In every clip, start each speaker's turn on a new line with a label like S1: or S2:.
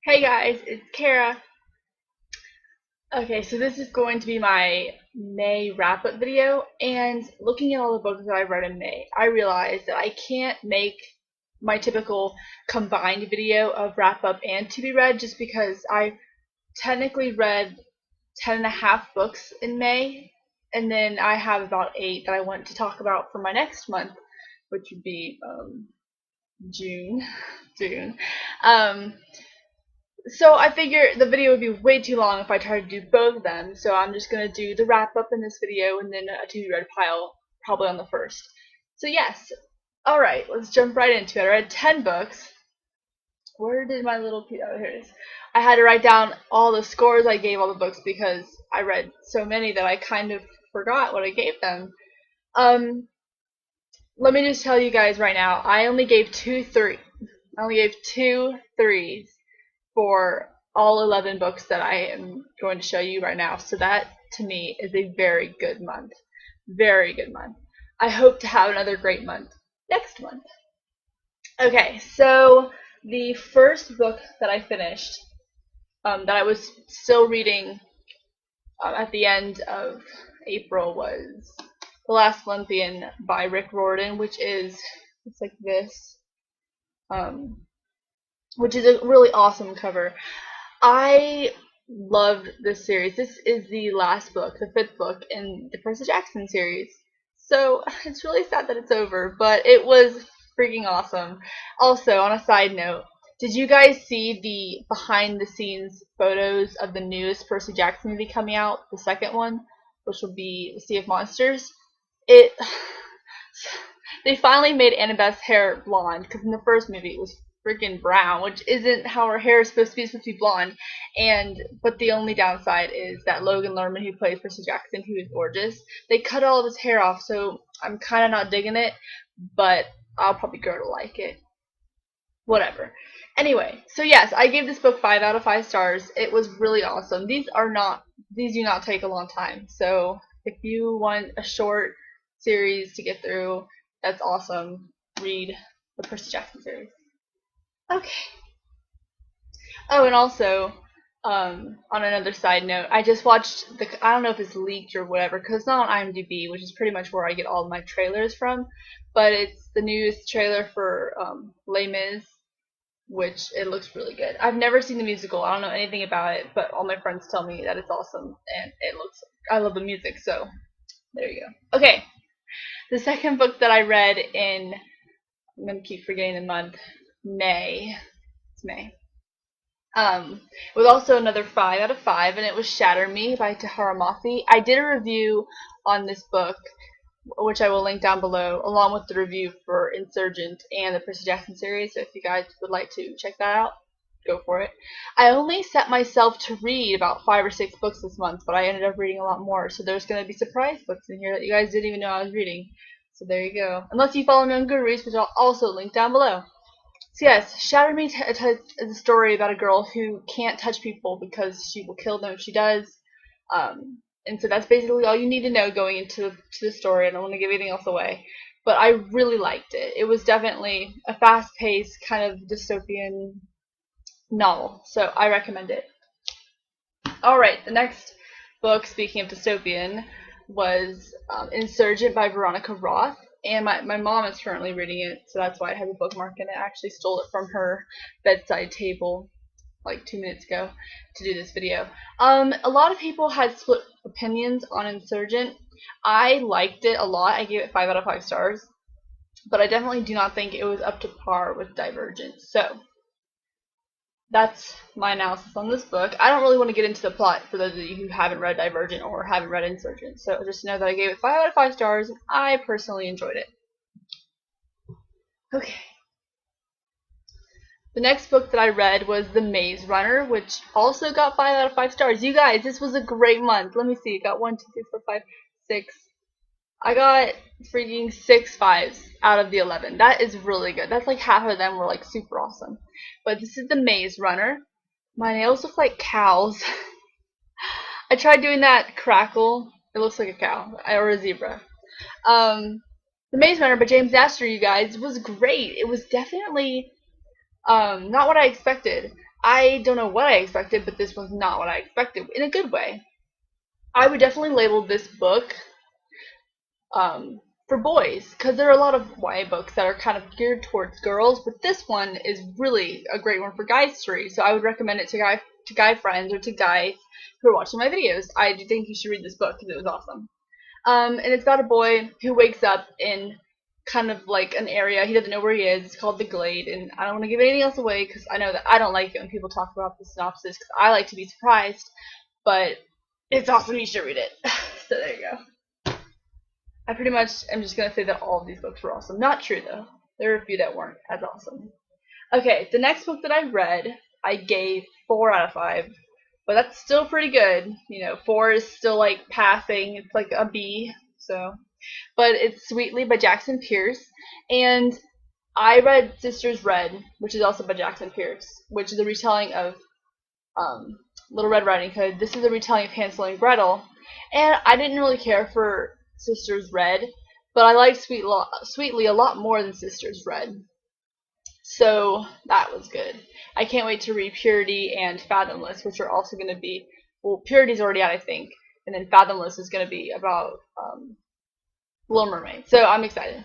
S1: Hey guys, it's Kara. Okay, so this is going to be my May wrap-up video, and looking at all the books that I read in May, I realized that I can't make my typical combined video of wrap-up and to be read just because I technically read 10 and a half books in May, and then I have about 8 that I want to talk about for my next month, which would be June. June. Um, So I figure the video would be way too long if I tried to do both of them, so I'm just going to do the wrap up in this video and then a to-be read pile probably on the first. So yes, alright, let's jump right into it. I read 10 books. Where did my little oh, here it is. I had to write down all the scores I gave all the books because I read so many that I kind of forgot what I gave them. Let me just tell you guys right now, I only gave I only gave 2 3s for all 11 books that I am going to show you right now. So that, to me, is a very good month. Very good month. I hope to have another great month next month. Okay, so the first book that I finished, that I was still reading at the end of April, was The Last Olympian by Rick Riordan, which is, it's like this, which is a really awesome cover. I loved this series. This is the last book, the 5th book in the Percy Jackson series. So it's really sad that it's over, but it was freaking awesome. Also, on a side note, did you guys see the behind the scenes photos of the newest Percy Jackson movie coming out, the second one, which will be The Sea of Monsters? It they finally made Annabeth's hair blonde because in the first movie it was freaking brown, which isn't how her hair is supposed to be. It's supposed to be blonde. But the only downside is that Logan Lerman, who plays Percy Jackson, who is gorgeous, they cut all of his hair off, so I'm kind of not digging it, but I'll probably grow to like it. Whatever. Anyway, so yes, I gave this book 5 out of 5 stars. It was really awesome. These do not take a long time. So if you want a short series to get through, that's awesome. Read the Percy Jackson series. Okay. Oh, and also, on another side note, I just watched I don't know if it's leaked or whatever, because it's not on IMDb, which is pretty much where I get all of my trailers from, but it's the newest trailer for Les Mis, which it looks really good. I've never seen the musical. I don't know anything about it, but all my friends tell me that it's awesome, and I love the music, so there you go. Okay, the second book that I read I'm going to keep forgetting the month, May. It's May. It was also another 5 out of 5, and it was Shatter Me by Tahereh Mafi. I did a review on this book, which I will link down below, along with the review for Insurgent and the Percy Jackson series, so if you guys would like to check that out, go for it. I only set myself to read about 5 or 6 books this month, but I ended up reading a lot more, so there's going to be surprise books in here that you guys didn't even know I was reading. So there you go. Unless you follow me on Goodreads, which I'll also link down below. So yes, Shatter Me is a story about a girl who can't touch people because she will kill them if she does. And so that's basically all you need to know going into the story. I don't want to give anything else away. But I really liked it. It was definitely a fast-paced kind of dystopian novel. So I recommend it. Alright, the next book, speaking of dystopian, was Insurgent by Veronica Roth. And my mom is currently reading it, so that's why it has a bookmark in it. I actually stole it from her bedside table like 2 minutes ago to do this video. A lot of people had split opinions on Insurgent. I liked it a lot. I gave it 5 out of 5 stars, but I definitely do not think it was up to par with Divergent. So that's my analysis on this book. I don't really want to get into the plot for those of you who haven't read Divergent or haven't read Insurgent. So just know that I gave it 5 out of 5 stars. I personally enjoyed it. Okay. The next book that I read was The Maze Runner, which also got 5 out of 5 stars. You guys, this was a great month. Let me see. I got 1, 2, 3, 4, 5, 6. I got freaking 6 5s out of the 11. That is really good. That's like half of them were like super awesome. But this is The Maze Runner. My nails look like cows. I tried doing that crackle. It looks like a cow or a zebra. The Maze Runner by James Astor, you guys, was great. It was definitely not what I expected. I don't know what I expected, but this was not what I expected in a good way. I would definitely label this book um, for boys because there are a lot of YA books that are kind of geared towards girls, but this one is really a great one for guys to read. So I would recommend it to guy friends or to guys who are watching my videos. I do think you should read this book because it was awesome. And it's about a boy who wakes up in kind of like an area. He doesn't know where he is. It's called the Glade, and I don't want to give anything else away because I know that I don't like it when people talk about the synopsis because I like to be surprised. But it's awesome. You should read it. So there you go. I pretty much am just gonna say that all of these books were awesome. Not true though. There are a few that weren't as awesome. Okay, the next book that I read, I gave 4 out of 5, but that's still pretty good. You know, 4 is still like passing. It's like a B. So, but it's Sweetly by Jackson Pierce, and I read Sisters Red, which is also by Jackson Pierce, which is a retelling of um, Little Red Riding Hood. This is a retelling of Hansel and Gretel, and I didn't really care for Sisters Red, but I liked Sweetly a lot more than Sisters Red. So that was good. I can't wait to read Purity and Fathomless, which are also going to be, well, Purity's already out, I think, and then Fathomless is going to be about Little Mermaid. So I'm excited.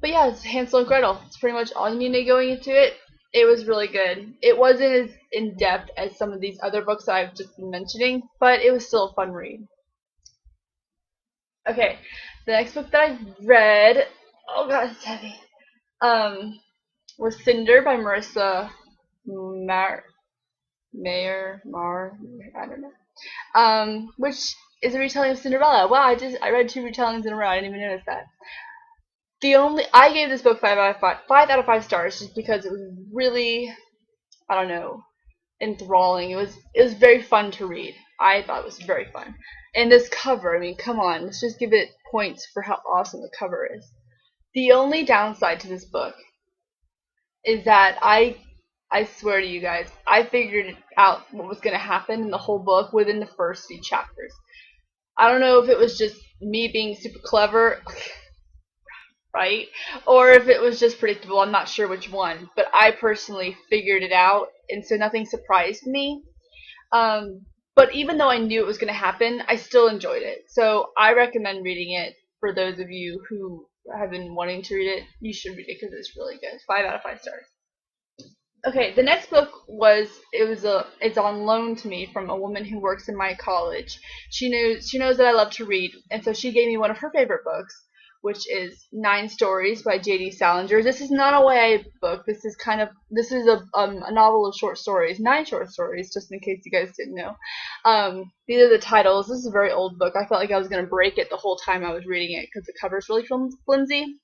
S1: But yeah, it's Hansel and Gretel. It's pretty much all you need to going into it. It was really good. It wasn't as in depth as some of these other books that I've just been mentioning, but it was still a fun read. Okay, the next book that I read, oh god, it's heavy. Um, was Cinder by Marissa Mayer, I don't know. Which is a retelling of Cinderella. Wow, I read 2 retellings in a row. I didn't even notice that. I gave this book 5 out of 5 stars just because it was really, I don't know, enthralling. It was very fun to read. I thought it was very fun. And this cover, I mean, come on, let's just give it points for how awesome the cover is. The only downside to this book is that I swear to you guys, I figured out what was going to happen in the whole book within the first few chapters. I don't know if it was just me being super clever, right? Or if it was just predictable. I'm not sure which one, but I personally figured it out, and so nothing surprised me. Um, but even though I knew it was going to happen, I still enjoyed it. So I recommend reading it for those of you who have been wanting to read it. You should read it because it's really good. 5 out of 5 stars. Okay, the next book it's on loan to me from a woman who works in my college. She knows that I love to read, and so she gave me one of her favorite books, which is 9 Stories by J.D. Salinger. This is not a YA book. This is a novel of short stories, 9 short stories, just in case you guys didn't know. These are the titles. This is a very old book. I felt like I was gonna break it the whole time I was reading it because the cover's really flimsy.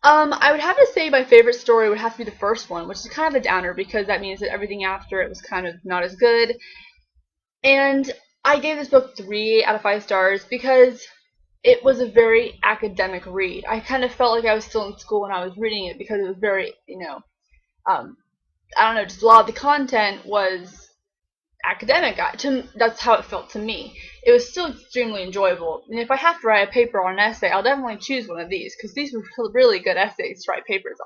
S1: I would have to say my favorite story would have to be the first one, which is kind of a downer because that means that everything after it was kind of not as good. And I gave this book 3 out of 5 stars because it was a very academic read. I kind of felt like I was still in school when I was reading it because it was very, um, I don't know, just a lot of the content was academic. That's how it felt to me. It was still extremely enjoyable. And if I have to write a paper or an essay, I'll definitely choose one of these because these were really good essays to write papers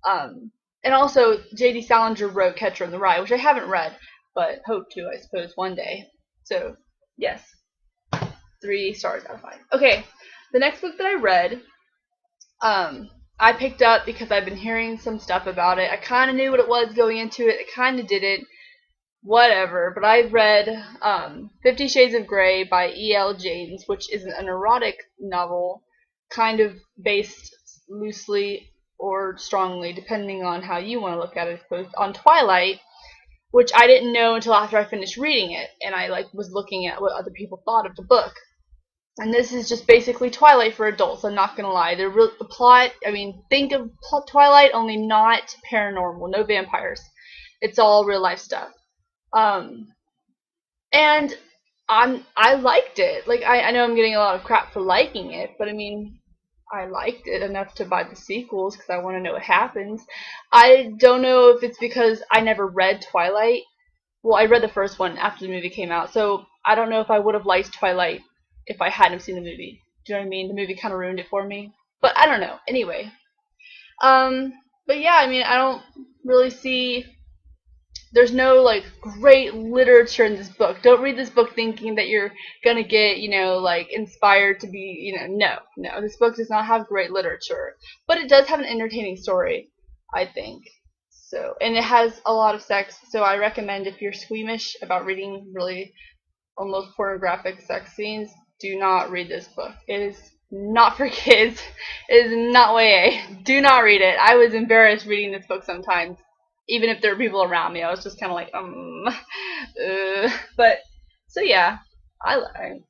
S1: on. And also, J.D. Salinger wrote Catcher in the Rye, which I haven't read, but hope to, I suppose, one day. So, yes, 3 stars out of 5. Okay, the next book that I read, I picked up because I've been hearing some stuff about it. I kind of knew what it was going into it. I kind of didn't. Whatever, but I read 50 Shades of Grey by E.L. James, which is an erotic novel, kind of based loosely or strongly, depending on how you want to look at it, I suppose, on Twilight, which I didn't know until after I finished reading it, and I was looking at what other people thought of the book. And this is just basically Twilight for adults, I'm not gonna lie. The plot, I mean, think of Twilight, only not paranormal, no vampires. It's all real life stuff. Um, and I liked it. Like I know I'm getting a lot of crap for liking it, but I mean I liked it enough to buy the sequels because I want to know what happens. I don't know if it's because I never read Twilight. Well, I read the first one after the movie came out, so I don't know if I would have liked Twilight if I hadn't seen the movie. Do you know what I mean? The movie kind of ruined it for me. But I don't know. Anyway, but yeah, I mean I don't really see there's no like great literature in this book. Don't read this book thinking that you're gonna get, like inspired to be, no. This book does not have great literature, but it does have an entertaining story, I think. So, and it has a lot of sex. So I recommend, if you're squeamish about reading really almost pornographic sex scenes, do not read this book. It is not for kids. It is not YA. Do not read it. I was embarrassed reading this book sometimes, even if there were people around me. I was just kind of like, but so yeah, I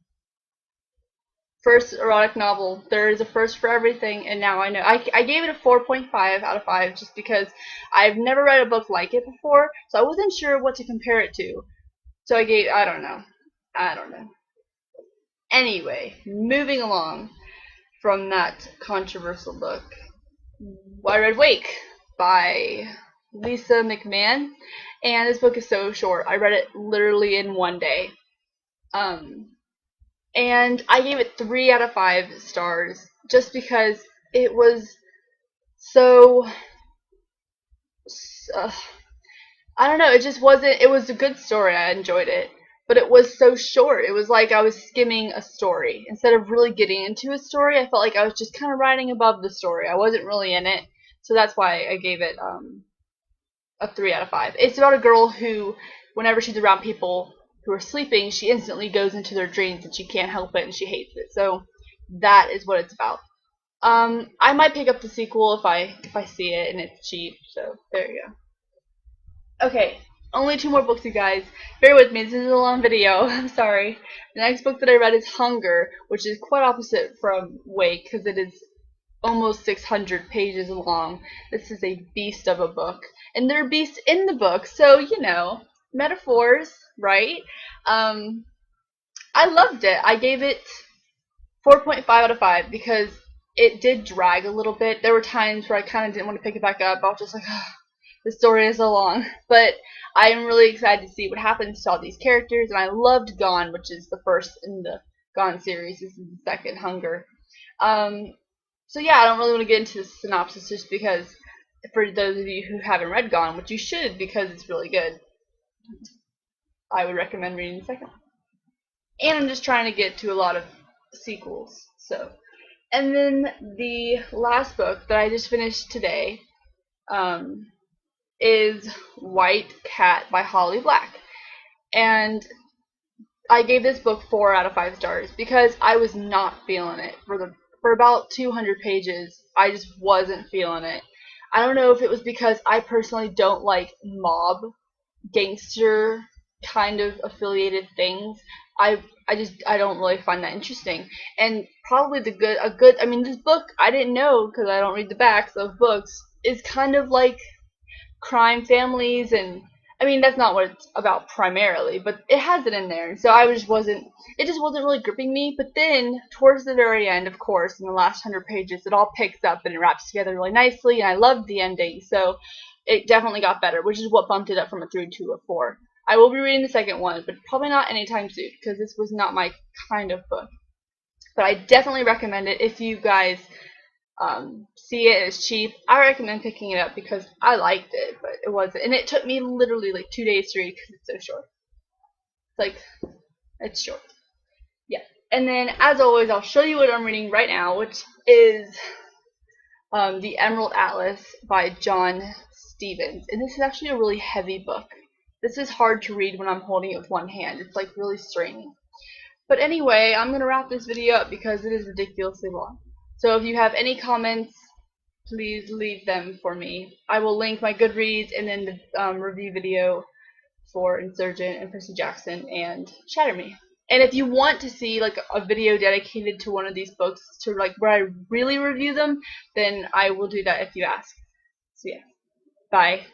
S1: first erotic novel. There is a first for everything, and now I know. I gave it a 4.5 out of 5 just because I've never read a book like it before, so I wasn't sure what to compare it to. So I don't know. Anyway, moving along from that controversial book, I read Wake by Lisa McMann, and this book is so short. I read it literally in one day. And I gave it 3 out of 5 stars just because it was so I don't know, it just wasn't. It was a good story. I enjoyed it, but it was so short. It was like I was skimming a story instead of really getting into a story. I felt like I was just kind of riding above the story. I wasn't really in it, so that's why I gave it a 3 out of 5. It's about a girl who, whenever she's around people who are sleeping, she instantly goes into their dreams and she can't help it and she hates it. So that is what it's about. I might pick up the sequel if I see it and it's cheap. So there you go. Okay, only 2 more books, you guys. Bear with me, this is a long video. I'm sorry. The next book that I read is Hunger, which is quite opposite from Wake because it is almost 600 pages long. This is a beast of a book. And there are beasts in the book, so, metaphors, right? I loved it. I gave it 4.5 out of 5 because it did drag a little bit. There were times where I kind of didn't want to pick it back up. I was just like, the story is so long. But I am really excited to see what happens to all these characters. And I loved Gone, which is the first in the Gone series. This is the second, Hunger. So yeah, I don't really want to get into the synopsis just because for those of you who haven't read Gone, which you should because it's really good, I would recommend reading the second one. And I'm just trying to get to a lot of sequels. So, and then the last book that I just finished today is White Cat by Holly Black. And I gave this book 4 out of 5 stars because I was not feeling it. For about 200 pages, I just wasn't feeling it. I don't know if it was because I personally don't like mob, gangster kind of affiliated things. I don't really find that interesting. And probably this book, I didn't know because I don't read the backs of books, is kind of like crime families, and that's not what it's about primarily, but it has it in there. So it just wasn't really gripping me. But then towards the very end, of course, in the last 100 pages, it all picks up and it wraps together really nicely, and I loved the ending. So it definitely got better, which is what bumped it up from a 3 to a 4. I will be reading the second one, but probably not anytime soon because this was not my kind of book. But I definitely recommend it if you guys see it. It's cheap. I recommend picking it up because I liked it, but it wasn't. And it took me literally like 2 days to read because it's so short. It's short. Yeah. And then, as always, I'll show you what I'm reading right now, which is The Emerald Atlas by John Stevens. And this is actually a really heavy book. This is hard to read when I'm holding it with one hand. It's like really straining. But anyway, I'm going to wrap this video up because it is ridiculously long. So if you have any comments, please leave them for me. I will link my Goodreads and then the review video for Insurgent and Percy Jackson and Shatter Me. And if you want to see like a video dedicated to one of these books, to like where I really review them, then I will do that if you ask. So yeah, bye.